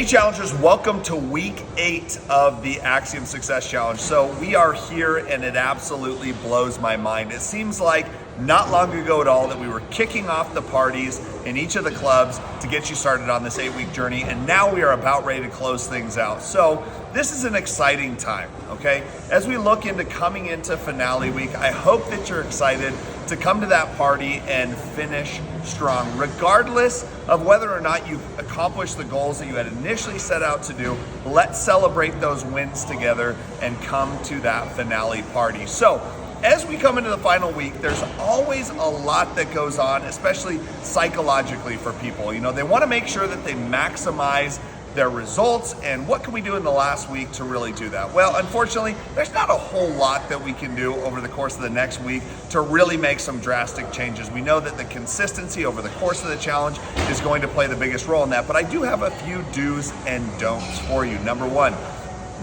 Hey challengers, welcome to week 8 of the Axiom Success Challenge. So we are here and it absolutely blows my mind. It seems like not long ago at all that we were kicking off the parties in each of the clubs to get you started on this 8-week journey, and now we are about ready to close things out. So this is an exciting time, okay? As we look into coming into finale week, I hope that you're excited to come to that party and finish strong, regardless of whether or not you accomplish the goals that you had initially set out to do. Let's celebrate those wins together and come to that finale party. So as we come into the final week, there's always a lot that goes on, especially psychologically for people. You know, they want to make sure that they maximize their results, and what can we do in the last week to really do that? Well, unfortunately, there's not a whole lot that we can do over the course of the next week to really make some drastic changes. We know that the consistency over the course of the challenge is going to play the biggest role in that, but I do have a few do's and don'ts for you. Number one,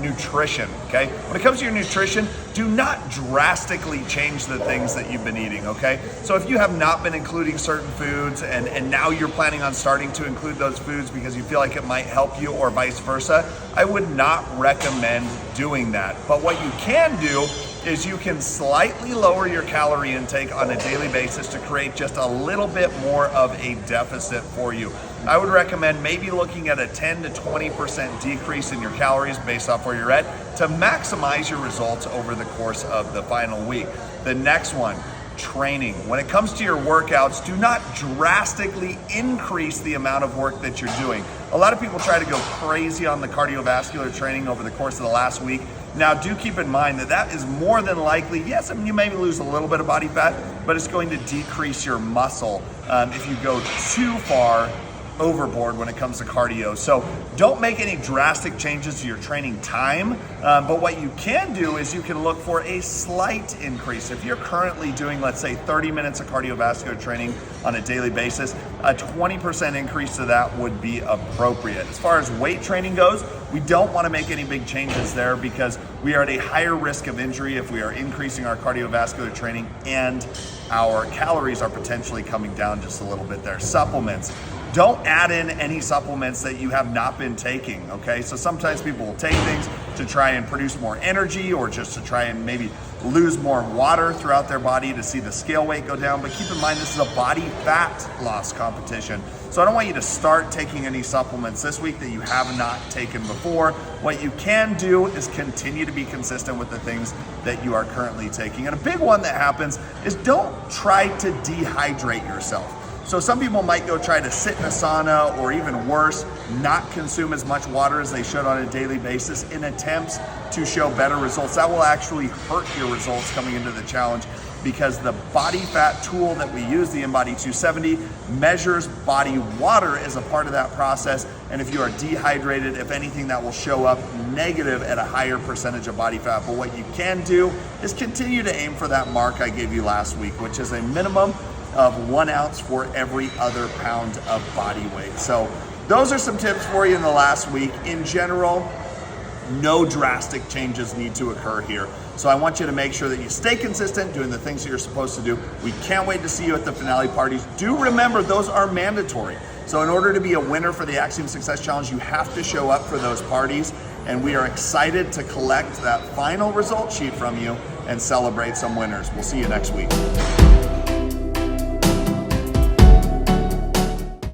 nutrition, okay? When it comes to your nutrition, do not drastically change the things that you've been eating, okay? So if you have not been including certain foods and now you're planning on starting to include those foods because you feel like it might help you or vice versa, I would not recommend doing that. But what you can do is you can slightly lower your calorie intake on a daily basis to create just a little bit more of a deficit for you. I would recommend maybe looking at a 10 to 20% decrease in your calories based off where you're at to maximize your results over the course of the final week. The next one, training. When it comes to your workouts, do not drastically increase the amount of work that you're doing. A lot of people try to go crazy on the cardiovascular training over the course of the last week. Now, do keep in mind that that is more than likely, yes, I mean, you may lose a little bit of body fat, but it's going to decrease your muscle if you go too far overboard when it comes to cardio. So don't make any drastic changes to your training time, but what you can do is you can look for a slight increase. If you're currently doing, let's say, 30 minutes of cardiovascular training on a daily basis, a 20% increase to that would be appropriate. As far as weight training goes, we don't want to make any big changes there because we are at a higher risk of injury if we are increasing our cardiovascular training and our calories are potentially coming down just a little bit there. Supplements. Don't add in any supplements that you have not been taking, okay? So sometimes people will take things to try and produce more energy or just to try and maybe lose more water throughout their body to see the scale weight go down. But keep in mind, this is a body fat loss competition. So I don't want you to start taking any supplements this week that you have not taken before. What you can do is continue to be consistent with the things that you are currently taking. And a big one that happens is don't try to dehydrate yourself. So some people might go try to sit in a sauna or even worse, not consume as much water as they should on a daily basis in attempts to show better results. That will actually hurt your results coming into the challenge because the body fat tool that we use, the InBody 270, measures body water as a part of that process. And if you are dehydrated, if anything, that will show up negative at a higher percentage of body fat. But what you can do is continue to aim for that mark I gave you last week, which is a minimum of 1 ounce for every other pound of body weight. So those are some tips for you in the last week. In general, no drastic changes need to occur here. So I want you to make sure that you stay consistent doing the things that you're supposed to do. We can't wait to see you at the finale parties. Do remember, those are mandatory. So in order to be a winner for the Axiom Success Challenge, you have to show up for those parties. And we are excited to collect that final result sheet from you and celebrate some winners. We'll see you next week.